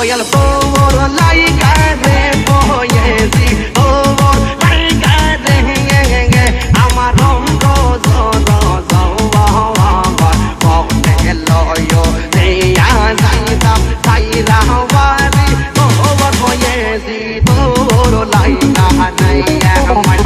দয়াল তোর লাইগা রে বয়েছি তোর লাইগা রে আমার রঙ্গ মনে লয় দেয়া যাইতাম তাইরা বাড়ি তোর বয়েছি তোর লাইগা নাই আমার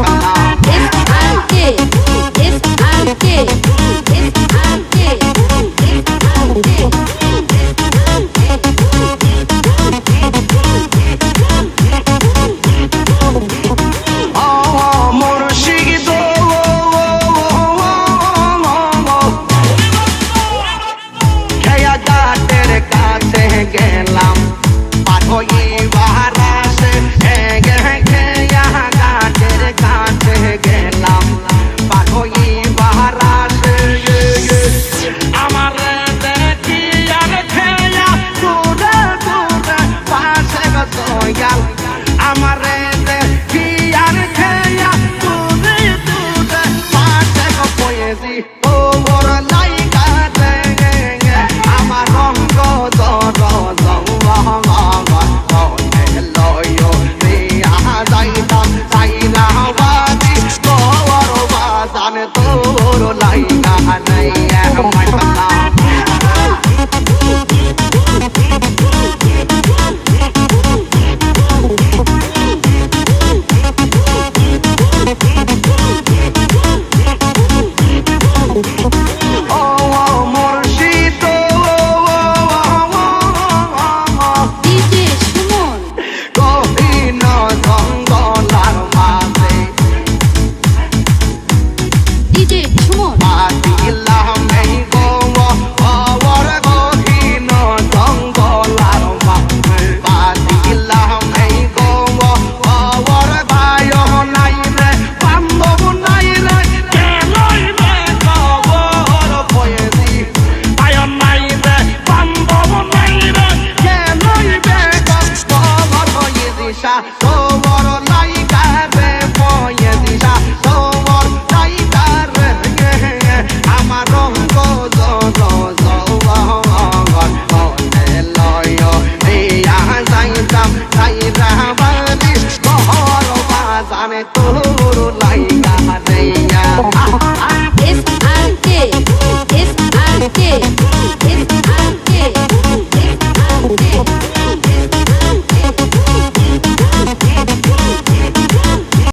গেলাম পাঠই বারাসে গাটের কাছে গেলাম পাঠই বারাসে আমার দেখি আর খেয়া দূরে দূরে পাশে গয়াল আমার দেখি আর খেয়া দূরে দূরে পাশে গয়েছি ও মোর লাইগা আমার রঙ্গ তোর লাইগা নাই আমার তোর লাইগা রে বয়েছি তোর লাইগা রে আমার রঙ্গ মনে লয় দিয়া যাইতাম তাইরা বাড়ি তোর বাজানে তো